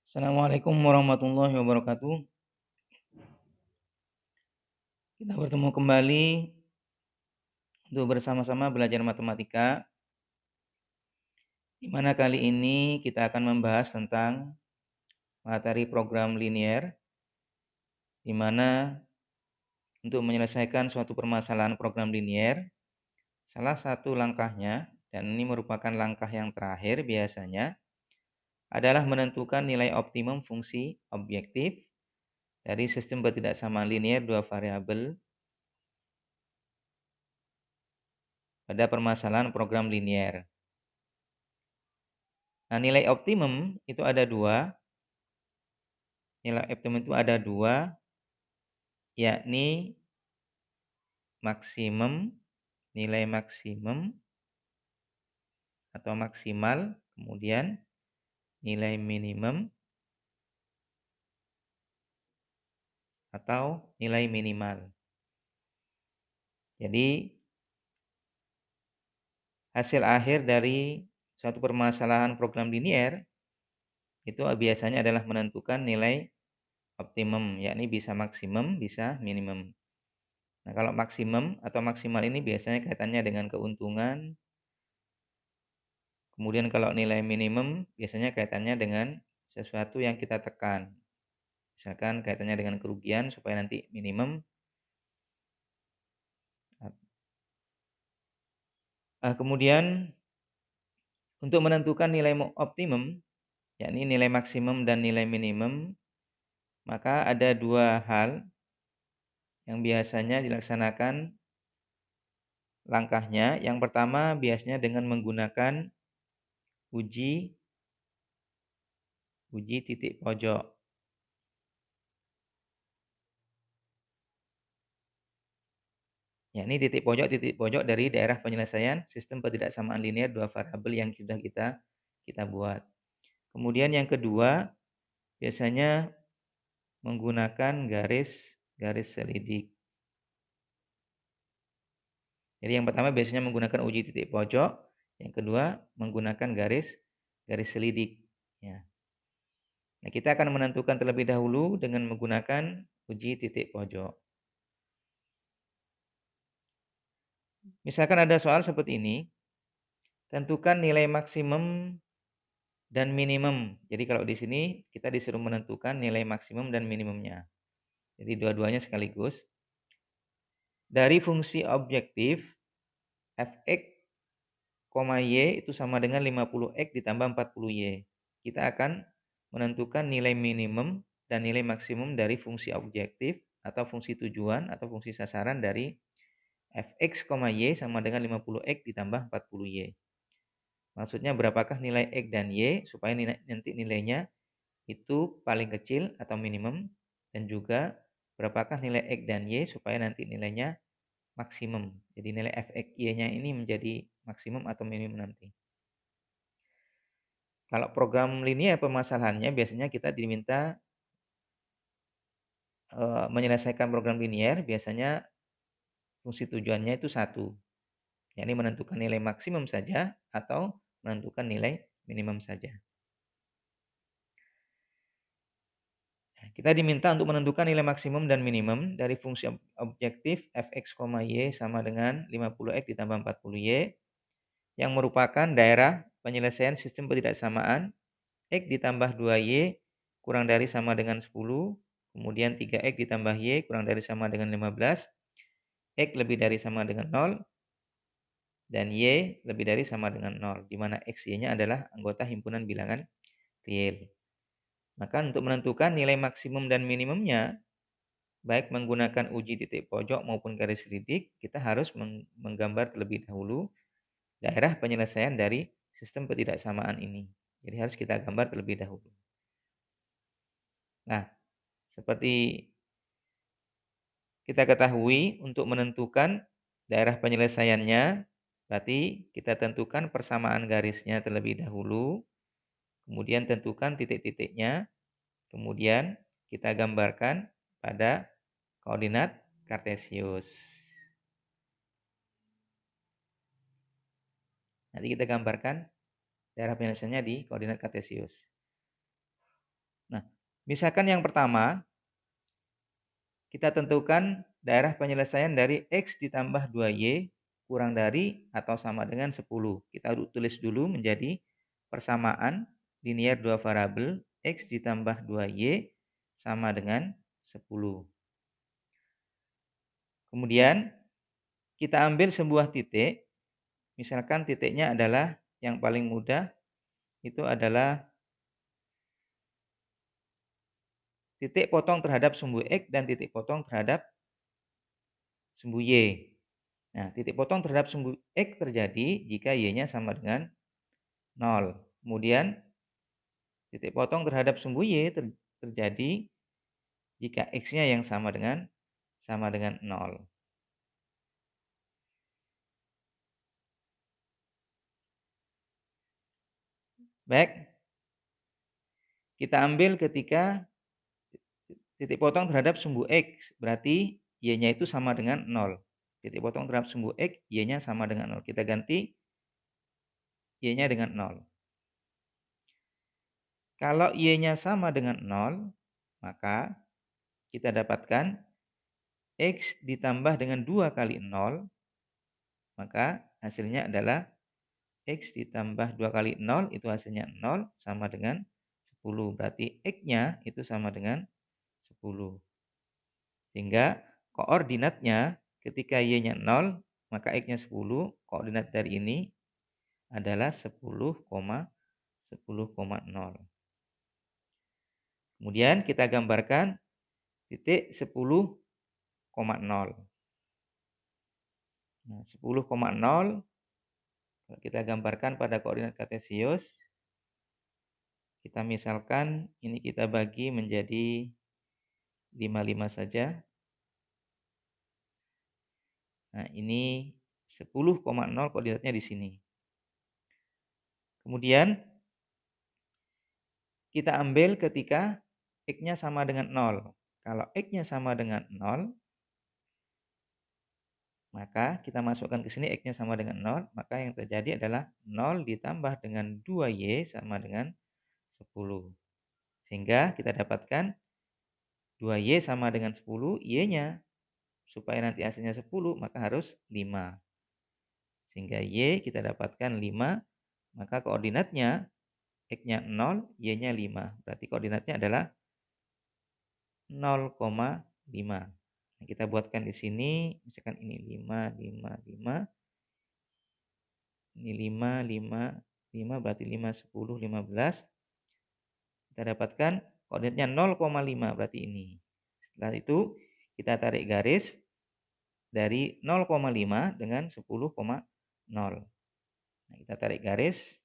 Assalamualaikum warahmatullahi wabarakatuh. Kita bertemu kembali untuk bersama-sama belajar matematika, di mana kali ini kita akan membahas tentang materi program linier, di mana untuk menyelesaikan suatu permasalahan program linier, salah satu langkahnya, dan ini merupakan langkah yang terakhir biasanya, adalah menentukan nilai optimum fungsi objektif dari sistem ketidaksamaan linier dua variabel pada permasalahan program linier. Nah, nilai optimum itu ada dua. Nilai optimum itu ada dua, yakni maksimum, nilai maksimum atau maksimal, kemudian nilai minimum atau nilai minimal. Jadi hasil akhir dari suatu permasalahan program linier itu biasanya adalah menentukan nilai optimum, yakni bisa maksimum, bisa minimum. Nah, kalau maksimum atau maksimal ini biasanya kaitannya dengan keuntungan. Kemudian kalau nilai minimum biasanya kaitannya dengan sesuatu yang kita tekan. Misalkan kaitannya dengan kerugian supaya nanti minimum. Kemudian untuk menentukan nilai optimum, yakni nilai maksimum dan nilai minimum, maka ada dua hal yang biasanya dilaksanakan langkahnya. Yang pertama biasanya dengan menggunakan uji titik pojok. Yakni titik pojok dari daerah penyelesaian sistem ketidaksamaan linier dua variabel yang sudah kita buat. Kemudian yang kedua, biasanya menggunakan garis selidik. Jadi yang pertama biasanya menggunakan uji titik pojok, yang kedua menggunakan garis selidik. Ya. Nah, kita akan menentukan terlebih dahulu dengan menggunakan uji titik pojok. Misalkan ada soal seperti ini, tentukan nilai maksimum dan minimum. Jadi kalau di sini kita disuruh menentukan nilai maksimum dan minimumnya. Jadi dua-duanya sekaligus. Dari fungsi objektif fx, y itu sama dengan 50x ditambah 40y. Kita akan menentukan nilai minimum dan nilai maksimum dari fungsi objektif atau fungsi tujuan atau fungsi sasaran dari fx, y sama dengan 50x ditambah 40y. Maksudnya berapakah nilai x dan y supaya nanti nilainya itu paling kecil atau minimum, dan juga berapakah nilai x dan y supaya nanti nilainya maksimum. Jadi nilai fx y-nya ini menjadi maksimum atau minimum nanti. Kalau program linier permasalahannya biasanya kita diminta menyelesaikan program linier, biasanya fungsi tujuannya itu satu, yakni menentukan nilai maksimum saja atau menentukan nilai minimum saja. Kita diminta untuk menentukan nilai maksimum dan minimum dari fungsi objektif fx, y sama dengan 50x ditambah 40y yang merupakan daerah penyelesaian sistem ketidaksamaan x ditambah 2y kurang dari sama dengan 10, kemudian 3x ditambah y kurang dari sama dengan 15, x lebih dari sama dengan 0, dan y lebih dari sama dengan 0, di mana x, y-nya adalah anggota himpunan bilangan real. Maka untuk menentukan nilai maksimum dan minimumnya, baik menggunakan uji titik pojok maupun garis selidik, kita harus menggambar terlebih dahulu daerah penyelesaian dari sistem ketidaksamaan ini. Jadi harus kita gambar terlebih dahulu. Nah, seperti kita ketahui, untuk menentukan daerah penyelesaiannya, berarti kita tentukan persamaan garisnya terlebih dahulu, kemudian tentukan titik-titiknya, kemudian kita gambarkan pada koordinat kartesius. Nanti kita gambarkan daerah penyelesaiannya di koordinat kartesius. Nah, misalkan yang pertama, kita tentukan daerah penyelesaian dari X ditambah 2Y kurang dari atau sama dengan 10. Kita tulis dulu menjadi persamaan linear dua variabel X ditambah 2Y sama dengan 10. Kemudian kita ambil sebuah titik, misalkan titiknya adalah yang paling mudah itu adalah titik potong terhadap sumbu X dan titik potong terhadap sumbu Y. Nah, titik potong terhadap sumbu X terjadi jika Y-nya sama dengan 0. Kemudian titik potong terhadap sumbu Y terjadi jika X-nya yang sama dengan 0. Baik, kita ambil ketika titik potong terhadap sumbu X, berarti Y-nya itu sama dengan 0. Titik potong terhadap sumbu X, Y-nya sama dengan 0. Kita ganti Y-nya dengan 0. Kalau Y-nya sama dengan 0, maka kita dapatkan X ditambah dengan 2 kali 0, maka hasilnya adalah X ditambah 2 kali 0, itu hasilnya 0 sama dengan 10. Berarti X-nya itu sama dengan 10. Sehingga koordinatnya ketika Y-nya 0, maka X-nya 10. Koordinat dari ini adalah 10,0. Kemudian kita gambarkan titik 10,0. Nah, 10,0 kalau kita gambarkan pada koordinat kartesius, kita misalkan ini kita bagi menjadi 55 saja. Nah, ini 10,0 koordinatnya di sini. Kemudian kita ambil ketika X-nya sama dengan 0. Kalau X-nya sama dengan 0, maka kita masukkan ke sini X-nya sama dengan 0, maka yang terjadi adalah 0 ditambah dengan 2Y sama dengan 10. Sehingga kita dapatkan 2Y sama dengan 10, Y-nya supaya nanti hasilnya 10, maka harus 5. Sehingga Y kita dapatkan 5, maka koordinatnya X-nya 0, Y-nya 5. Berarti koordinatnya adalah 0,5. Nah, kita buatkan di sini, misalkan ini 5, 5, 5. Ini 5, 5, 5, berarti 5, 10, 15. Kita dapatkan koordinatnya 0,5, berarti ini. Setelah itu kita tarik garis dari 0,5 dengan 10,0. Nah, kita tarik garis.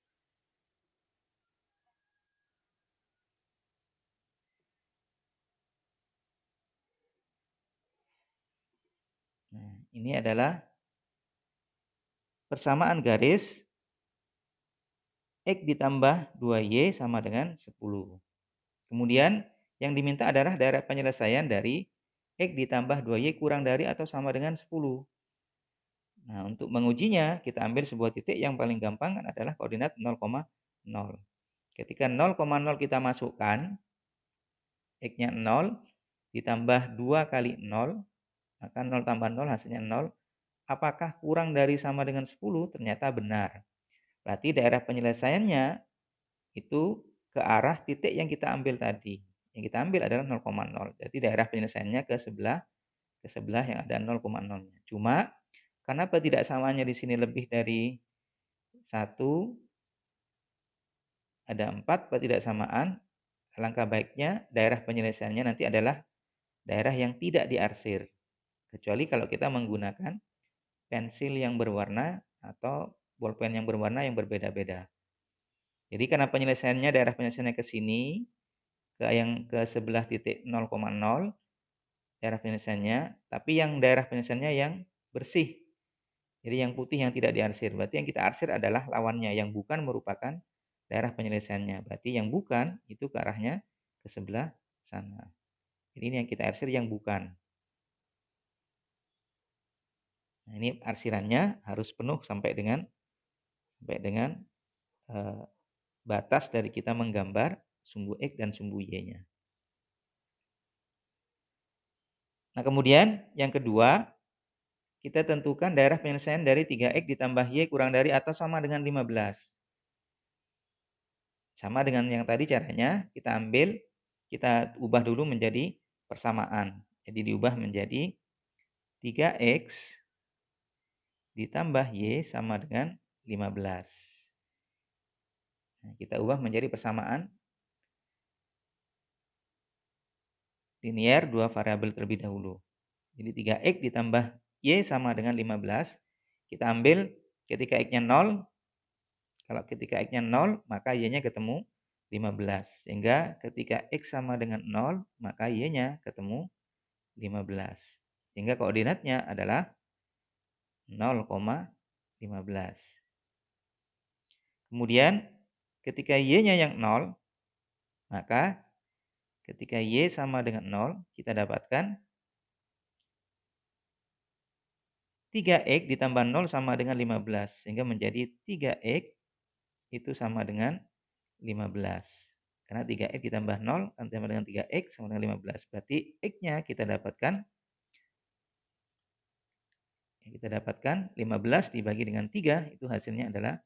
Nah, ini adalah persamaan garis X ditambah 2Y sama dengan 10. Kemudian yang diminta adalah daerah penyelesaian dari X ditambah 2Y kurang dari atau sama dengan 10. Nah, untuk mengujinya, kita ambil sebuah titik yang paling gampang adalah koordinat 0,0. Ketika 0,0 kita masukkan, X-nya 0, ditambah 2 kali 0, maka 0 tambah 0 hasilnya 0. Apakah kurang dari sama dengan 10? Ternyata benar. Berarti daerah penyelesaiannya itu ke arah titik yang kita ambil tadi. Yang kita ambil adalah 0,0. Jadi daerah penyelesaiannya ke sebelah yang ada 0,0-nya. Cuma karena ketidaksamaannya di sini lebih dari 1, ada 4 ketidaksamaan, alangkah baiknya daerah penyelesaiannya nanti adalah daerah yang tidak diarsir. Kecuali kalau kita menggunakan pensil yang berwarna atau bolpen yang berwarna yang berbeda-beda. Jadi karena penyelesaiannya daerah penyelesaiannya ke sini, ke sebelah titik 0,0 daerah penyelesaiannya, tapi yang daerah penyelesaiannya yang bersih. Jadi yang putih yang tidak diarsir. Berarti yang kita arsir adalah lawannya yang bukan merupakan daerah penyelesaiannya. Berarti yang bukan itu ke arahnya ke sebelah sana. Jadi ini yang kita arsir yang bukan. Nah, ini arsirannya harus penuh sampai dengan batas dari kita menggambar sumbu X dan sumbu Y-nya. Nah, kemudian yang kedua, kita tentukan daerah penyelesaian dari 3X ditambah Y kurang dari atau sama dengan 15. Sama dengan yang tadi caranya, kita ubah dulu menjadi persamaan. Jadi diubah menjadi 3X ditambah Y sama dengan 15. Nah, kita ubah menjadi persamaan linear dua variabel terlebih dahulu. Jadi 3X ditambah Y sama dengan 15. Kita ambil ketika X-nya 0. Kalau ketika X-nya 0, maka Y-nya ketemu 15. Sehingga ketika X sama dengan 0, maka Y-nya ketemu 15. Sehingga koordinatnya adalah 0,15. Kemudian ketika Y-nya yang 0, maka ketika Y sama dengan 0, kita dapatkan 3X ditambah 0 sama dengan 15. Sehingga menjadi 3X itu sama dengan 15. Karena 3X ditambah 0 sama dengan 3X sama dengan 15. Berarti X-nya kita dapatkan 15 dibagi dengan 3, itu hasilnya adalah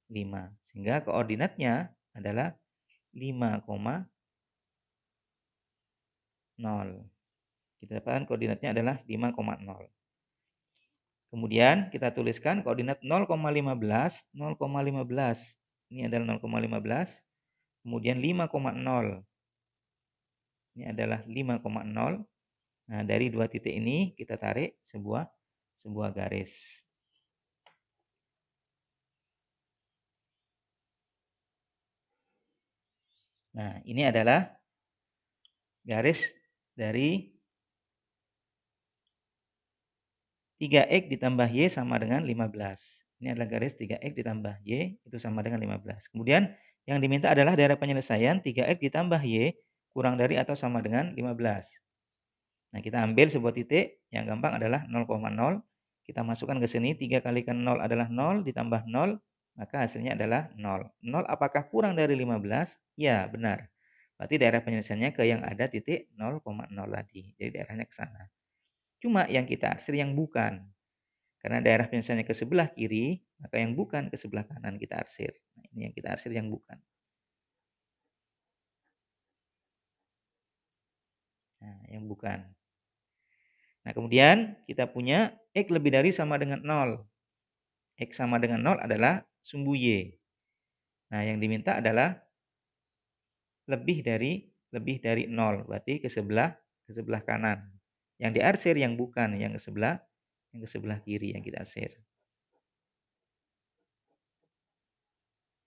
5. Sehingga koordinatnya adalah 5,0. Kita dapatkan koordinatnya adalah 5,0. Kemudian kita tuliskan koordinat 0,15. Ini adalah 0,15. Kemudian 5,0. Ini adalah 5,0. Nah, dari dua titik ini kita tarik sebuah garis. Nah, ini adalah garis dari 3X ditambah Y sama dengan 15. Ini adalah garis 3X ditambah Y itu sama dengan 15. Kemudian yang diminta adalah daerah penyelesaian 3X ditambah Y kurang dari atau sama dengan 15. Nah, kita ambil sebuah titik yang gampang adalah 0,0. Kita masukkan ke sini, 3 kalikan 0 adalah 0, ditambah 0, maka hasilnya adalah 0. 0 apakah kurang dari 15? Ya, benar. Berarti daerah penyelesaiannya ke yang ada titik 0,0 tadi. Jadi daerahnya ke sana. Cuma yang kita arsir yang bukan. Karena daerah penyelesaiannya ke sebelah kiri, maka yang bukan ke sebelah kanan kita arsir. Nah, ini yang kita arsir yang bukan. Nah, yang bukan. Nah, kemudian kita punya X lebih dari sama dengan 0. X sama dengan 0 adalah sumbu Y. Nah, yang diminta adalah lebih dari 0, berarti ke sebelah kanan. Yang diarsir yang bukan, yang ke sebelah kiri yang kita arsir.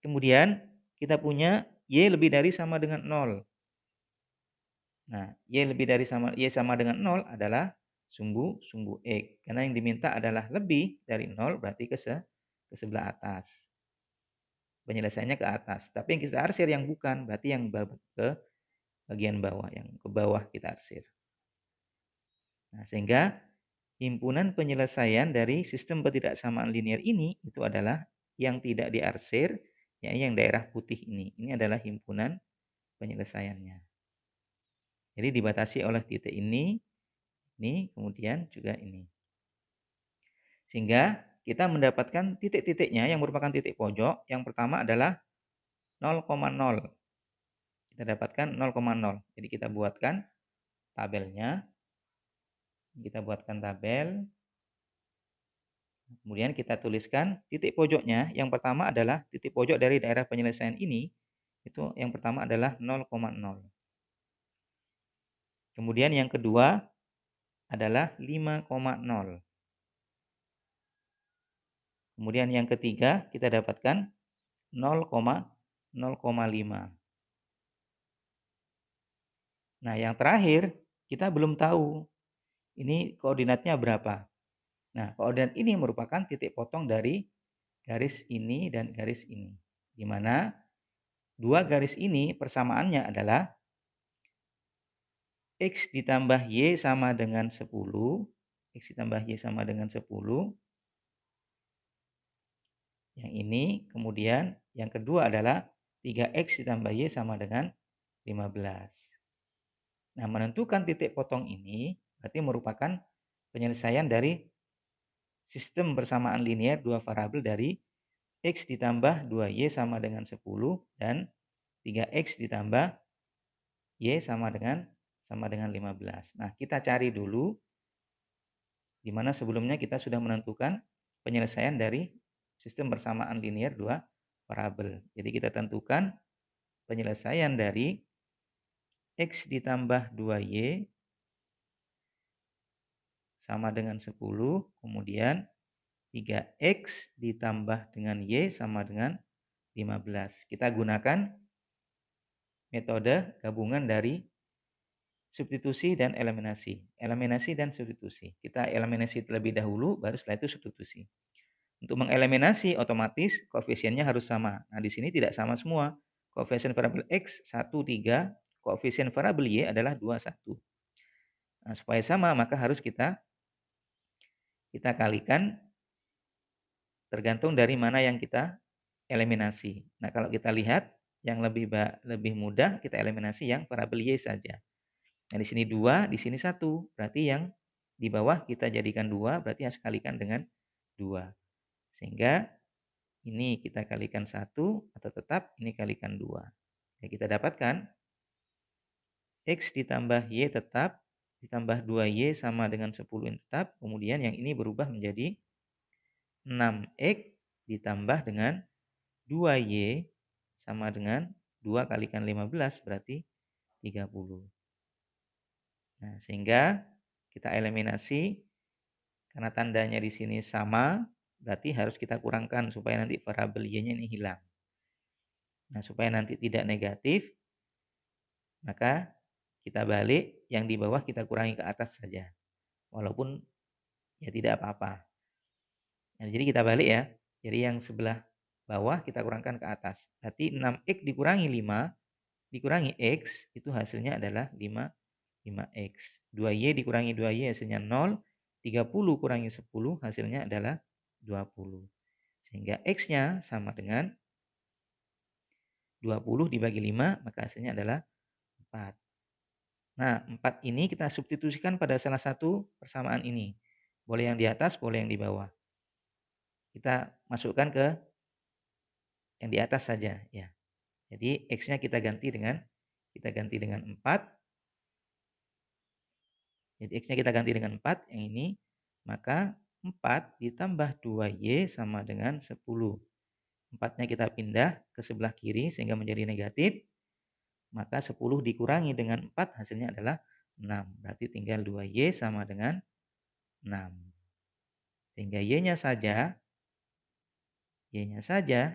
Kemudian kita punya Y lebih dari sama dengan 0. Nah, Y sama dengan 0 adalah sumbu X. Karena yang diminta adalah lebih dari 0, berarti ke sebelah atas. Penyelesaiannya ke atas. Tapi yang kita arsir yang bukan, berarti yang ke bagian bawah, yang ke bawah kita arsir. Nah, sehingga himpunan penyelesaian dari sistem ketidaksamaan linear ini itu adalah yang tidak diarsir, yaitu yang daerah putih ini. Ini adalah himpunan penyelesaiannya. Jadi dibatasi oleh titik ini, kemudian juga ini. Sehingga kita mendapatkan titik-titiknya yang merupakan titik pojok. Yang pertama adalah 0,0. Kita dapatkan 0,0. Jadi kita buatkan tabelnya. Kita buatkan tabel. Kemudian kita tuliskan titik pojoknya. Yang pertama adalah titik pojok dari daerah penyelesaian ini. Itu yang pertama adalah 0,0. Kemudian yang kedua adalah 5,0. Kemudian yang ketiga kita dapatkan 0,5. Nah, yang terakhir kita belum tahu ini koordinatnya berapa. Nah, koordinat ini merupakan titik potong dari garis ini dan garis ini. Di mana dua garis ini persamaannya adalah X ditambah Y sama dengan 10. X ditambah Y sama dengan 10. Yang ini. Kemudian yang kedua adalah 3X ditambah Y sama dengan 15. Nah, menentukan titik potong ini berarti merupakan penyelesaian dari sistem persamaan linear dua variabel dari X ditambah 2Y sama dengan 10 dan 3X ditambah Y sama dengan 15. Nah, kita cari dulu di mana sebelumnya kita sudah menentukan penyelesaian dari sistem persamaan linear dua variabel. Jadi kita tentukan penyelesaian dari X ditambah 2Y sama dengan 10, kemudian 3X ditambah dengan Y sama dengan 15. Kita gunakan metode gabungan dari substitusi dan eliminasi. Eliminasi dan substitusi. Kita eliminasi terlebih dahulu, baru setelah itu substitusi. Untuk mengeliminasi otomatis koefisiennya harus sama. Nah, di sini tidak sama semua. Koefisien variabel X 1, 3. Koefisien variabel Y adalah 2, 1. Nah, supaya sama, maka harus kita kalikan tergantung dari mana yang kita eliminasi. Nah, kalau kita lihat yang lebih mudah kita eliminasi yang variabel Y saja. Nah, di sini 2, di sini 1. Berarti yang di bawah kita jadikan 2, berarti harus kalikan dengan 2. Sehingga ini kita kalikan 1 atau tetap ini kalikan 2. Ya, kita dapatkan X ditambah Y tetap ditambah 2Y sama dengan 10 ini tetap. Kemudian yang ini berubah menjadi 6X ditambah dengan 2Y sama dengan 2 kalikan 15 berarti 30. Nah, sehingga kita eliminasi karena tandanya di sini sama, berarti harus kita kurangkan supaya nanti variabel Y-nya ini hilang. Nah, supaya nanti tidak negatif, maka kita balik, yang di bawah kita kurangi ke atas saja. Walaupun ya tidak apa-apa. Nah, jadi kita balik ya. Jadi yang sebelah bawah kita kurangkan ke atas. Berarti 6X dikurangi 5, dikurangi X, itu hasilnya adalah 5X. 2Y dikurangi 2Y hasilnya 0. 30 kurangi 10 hasilnya adalah 20. Sehingga X-nya sama dengan 20 dibagi 5, maka hasilnya adalah 4. Nah, 4 ini kita substitusikan pada salah satu persamaan ini. Boleh yang di atas, boleh yang di bawah. Kita masukkan ke yang di atas saja ya. Jadi X-nya kita ganti dengan 4. Jadi X-nya kita ganti dengan 4 yang ini. Maka 4 ditambah 2Y sama dengan 10. 4-nya kita pindah ke sebelah kiri sehingga menjadi negatif. Maka 10 dikurangi dengan 4 hasilnya adalah 6. Berarti tinggal 2Y sama dengan 6. Sehingga Y-nya saja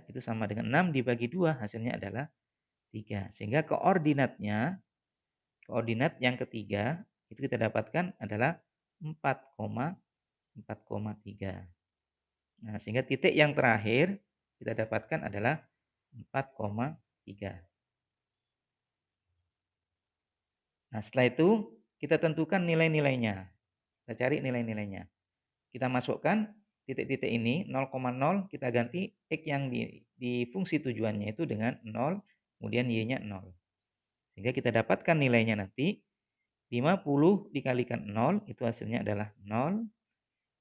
itu sama dengan 6 dibagi 2 hasilnya adalah 3. Sehingga koordinat yang ketiga itu kita dapatkan adalah 4,3. Nah, sehingga titik yang terakhir kita dapatkan adalah 4,3. Nah, setelah itu kita tentukan nilai-nilainya. Kita cari nilai-nilainya. Kita masukkan titik-titik ini 0,0 kita ganti X yang di fungsi tujuannya itu dengan 0, kemudian Y-nya 0. Sehingga kita dapatkan nilainya nanti 50 dikalikan 0 itu hasilnya adalah 0.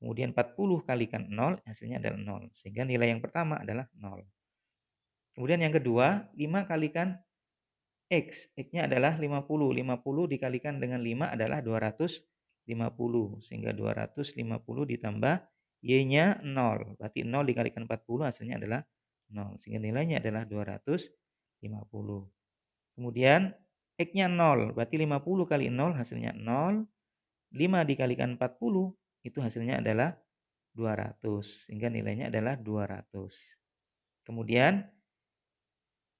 Kemudian 40 kalikan 0 hasilnya adalah 0. Sehingga nilai yang pertama adalah 0. Kemudian yang kedua 5 kalikan X. X-nya adalah 50. 50 dikalikan dengan 5 adalah 250. Sehingga 250 ditambah Y-nya 0. Berarti 0 dikalikan 40 hasilnya adalah 0. Sehingga nilainya adalah 250. Kemudian X-nya 0. Berarti 50 kali 0 hasilnya 0. 5 dikalikan 40 itu hasilnya adalah 200. Sehingga nilainya adalah 200. Kemudian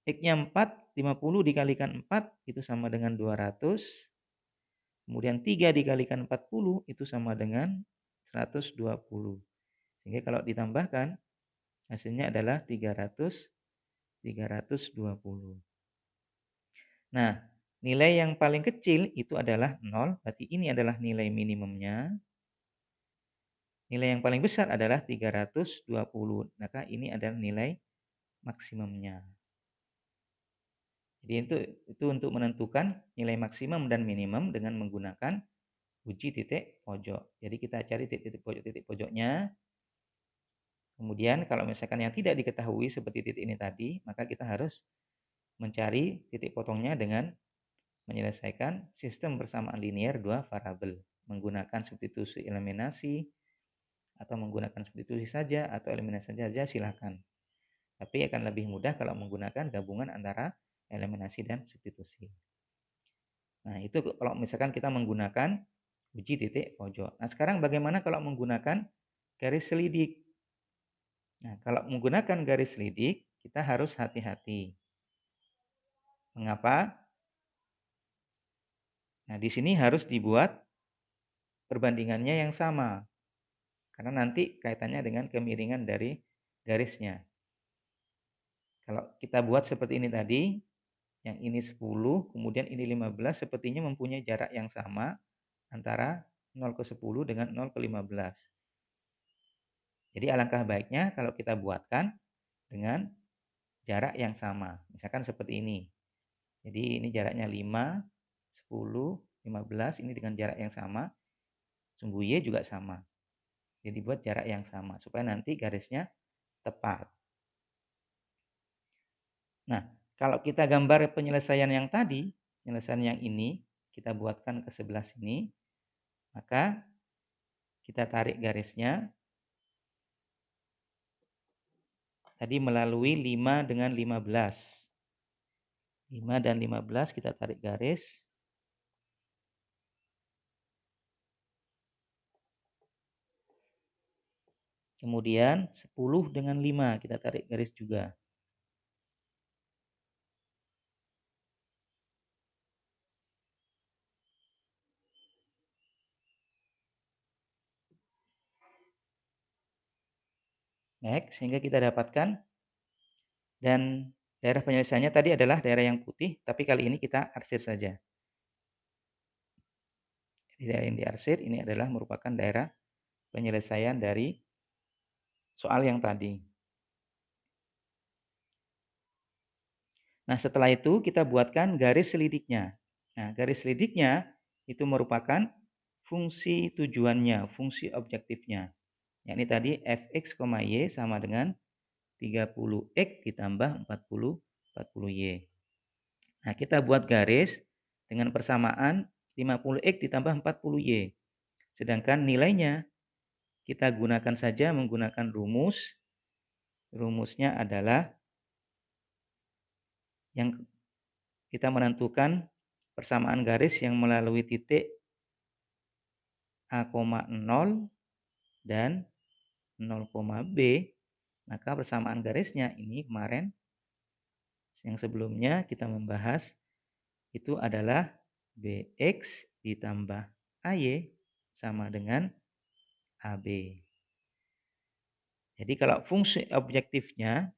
X-nya 4. 50 dikalikan 4 itu sama dengan 200. Kemudian 3 dikalikan 40 itu sama dengan 120. Sehingga kalau ditambahkan hasilnya adalah 320. Nah, nilai yang paling kecil itu adalah 0, berarti ini adalah nilai minimumnya. Nilai yang paling besar adalah 320, maka ini adalah nilai maksimumnya. Jadi itu untuk menentukan nilai maksimum dan minimum dengan menggunakan uji titik pojok. Jadi kita cari titik pojoknya. Kemudian kalau misalkan yang tidak diketahui seperti titik ini tadi, maka kita harus mencari titik potongnya dengan menyelesaikan sistem persamaan linear dua variabel menggunakan substitusi eliminasi atau menggunakan substitusi saja atau eliminasi saja silakan. Tapi akan lebih mudah kalau menggunakan gabungan antara eliminasi dan substitusi. Nah, itu kalau misalkan kita menggunakan uji titik pojok. Nah, sekarang bagaimana kalau menggunakan garis selidik? Nah, kalau menggunakan garis selidik, kita harus hati-hati. Mengapa? Nah, di sini harus dibuat perbandingannya yang sama. Karena nanti kaitannya dengan kemiringan dari garisnya. Kalau kita buat seperti ini tadi, yang ini 10, kemudian ini 15, sepertinya mempunyai jarak yang sama antara 0 ke 10 dengan 0 ke 15. Jadi alangkah baiknya kalau kita buatkan dengan jarak yang sama. Misalkan seperti ini. Jadi ini jaraknya 5, 10, 15, ini dengan jarak yang sama. Sumbu Y juga sama. Jadi buat jarak yang sama supaya nanti garisnya tepat. Nah, kalau kita gambar penyelesaian yang tadi, penyelesaian yang ini, kita buatkan ke sebelah sini, maka kita tarik garisnya. Tadi melalui 5 dengan 15. 5 dan 15 kita tarik garis. Kemudian 10 dengan 5 kita tarik garis juga. Baik, sehingga kita dapatkan. Dan daerah penyelesaiannya tadi adalah daerah yang putih, tapi kali ini kita arsir saja. Jadi daerah yang diarsir ini adalah merupakan daerah penyelesaian dari soal yang tadi. Nah, setelah itu kita buatkan garis selidiknya. Nah, garis selidiknya itu merupakan fungsi tujuannya, fungsi objektifnya. Yakni tadi fx, y sama dengan 30x ditambah 40y. Nah, kita buat garis dengan persamaan 50x ditambah 40y. Sedangkan nilainya kita gunakan saja menggunakan rumus. Rumusnya adalah yang kita menentukan persamaan garis yang melalui titik A, 0 dan 0, B. Maka persamaan garisnya ini kemarin yang sebelumnya kita membahas itu adalah BX ditambah AY sama dengan AB. Jadi kalau fungsi objektifnya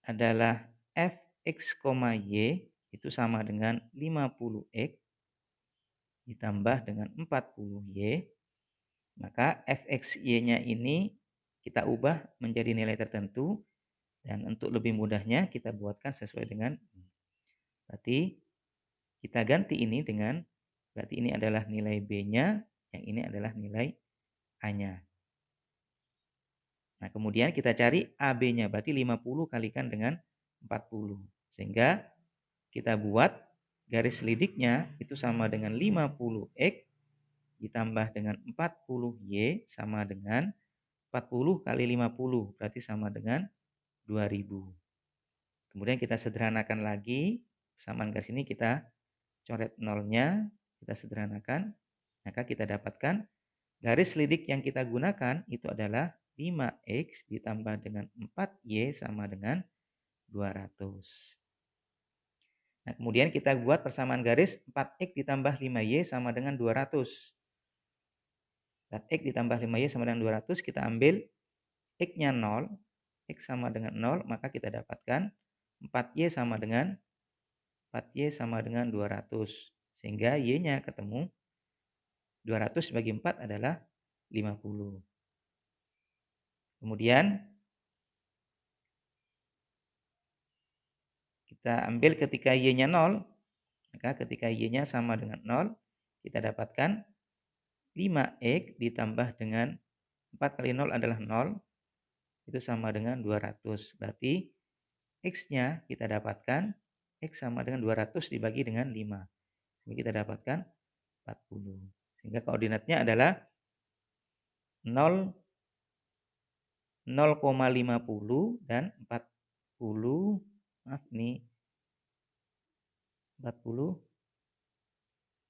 adalah fx, y itu sama dengan 50x ditambah dengan 40y, maka fx-y-nya ini kita ubah menjadi nilai tertentu dan untuk lebih mudahnya kita buatkan sesuai dengan berarti kita ganti ini dengan berarti ini adalah nilai B-nya, yang ini adalah nilai A-nya. Nah, kemudian kita cari AB-nya, berarti 50 kalikan dengan 40. Sehingga kita buat garis selidiknya itu sama dengan 50x ditambah dengan 40y sama dengan 40 kali 50, berarti sama dengan 2000. Kemudian kita sederhanakan lagi, persamaan garis ini kita coret nolnya, kita sederhanakan, maka kita dapatkan garis selidik yang kita gunakan itu adalah 5x ditambah dengan 4y sama dengan 200. Nah, kemudian kita buat persamaan garis 4x ditambah 5y sama dengan 200. 4x ditambah 5y sama dengan 200, kita ambil x-nya 0, x sama dengan 0, maka kita dapatkan 4y sama dengan 200. Sehingga y-nya ketemu 200 bagi 4 adalah 50. Kemudian kita ambil ketika Y-nya 0, maka ketika Y-nya sama dengan 0, kita dapatkan 5X ditambah dengan 4 kali 0 adalah 0, itu sama dengan 200. Berarti X-nya kita dapatkan, X sama dengan 200 dibagi dengan 5. Sehingga kita dapatkan 40. Sehingga koordinatnya adalah 0, 0,50 dan 40, maaf ini 40,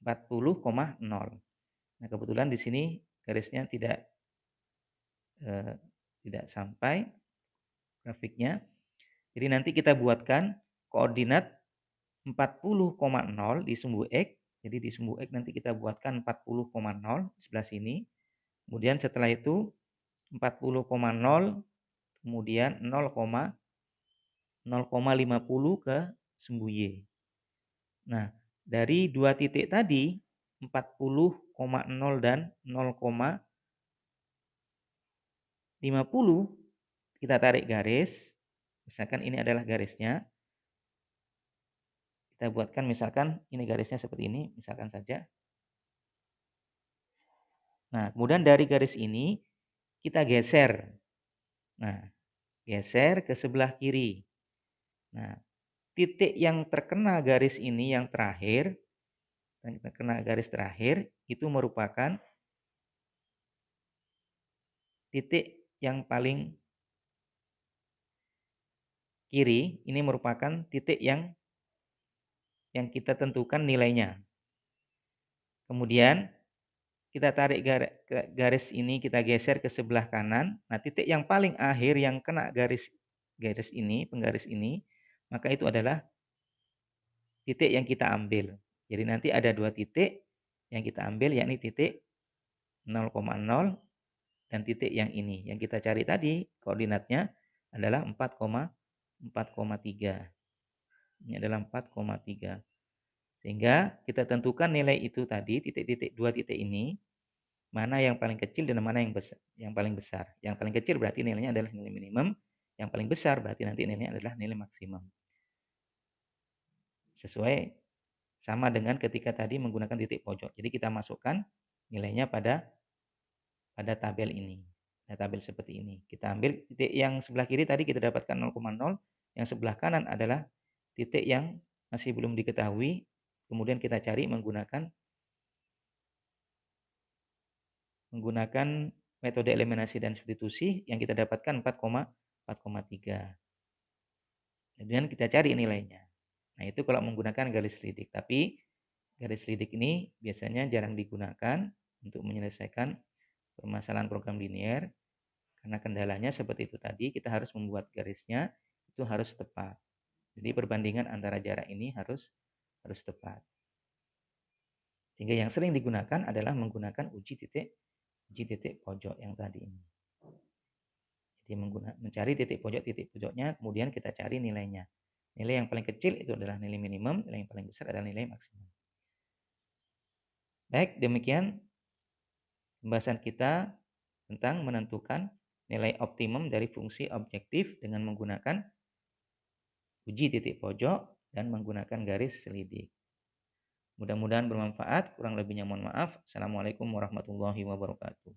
40,0. Nah, kebetulan di sini garisnya tidak sampai grafiknya. Jadi nanti kita buatkan koordinat 40,0 di sumbu X. Jadi di sumbu X nanti kita buatkan 40,0 di sebelah sini. Kemudian setelah itu 40,0 kemudian 0,50 ke sumbu Y. Nah, dari dua titik tadi 40,0 dan 0,50 kita tarik garis. Misalkan ini adalah garisnya. Kita buatkan misalkan ini garisnya seperti ini, misalkan saja. Nah, kemudian dari garis ini kita geser. Nah, geser ke sebelah kiri. Nah, titik yang terkena garis ini yang terakhir, itu merupakan titik yang paling kiri. Ini merupakan titik yang kita tentukan nilainya. Kemudian kita tarik garis ini, kita geser ke sebelah kanan. Nah, titik yang paling akhir yang kena garis ini, penggaris ini, maka itu adalah titik yang kita ambil. Jadi nanti ada dua titik yang kita ambil, yakni titik 0,0 dan titik yang ini. Yang kita cari tadi koordinatnya adalah 4,3. Ini adalah 4,3. Sehingga kita tentukan nilai itu tadi, dua titik ini, mana yang paling kecil dan mana yang besar, yang paling besar. Yang paling kecil berarti nilainya adalah nilai minimum, yang paling besar berarti nanti nilainya adalah nilai maksimum. Sesuai sama dengan ketika tadi menggunakan titik pojok. Jadi kita masukkan nilainya pada tabel ini. Nah, tabel seperti ini. Kita ambil titik yang sebelah kiri tadi kita dapatkan 0,0, yang sebelah kanan adalah titik yang masih belum diketahui. Kemudian kita cari menggunakan metode eliminasi dan substitusi yang kita dapatkan 4,3. Kemudian kita cari nilainya. Nah, itu kalau menggunakan garis lidik. Tapi garis lidik ini biasanya jarang digunakan untuk menyelesaikan permasalahan program linear. Karena kendalanya seperti itu tadi, kita harus membuat garisnya itu harus tepat. Jadi perbandingan antara jarak ini harus tepat. Sehingga yang sering digunakan adalah menggunakan uji titik pojok yang tadi ini. Jadi mencari titik pojoknya, kemudian kita cari nilainya. Nilai yang paling kecil itu adalah nilai minimum, nilai yang paling besar adalah nilai maksimum. Baik, demikian pembahasan kita tentang menentukan nilai optimum dari fungsi objektif dengan menggunakan uji titik pojok dan menggunakan garis selidik. Mudah-mudahan bermanfaat, kurang lebihnya mohon maaf. Assalamualaikum warahmatullahi wabarakatuh.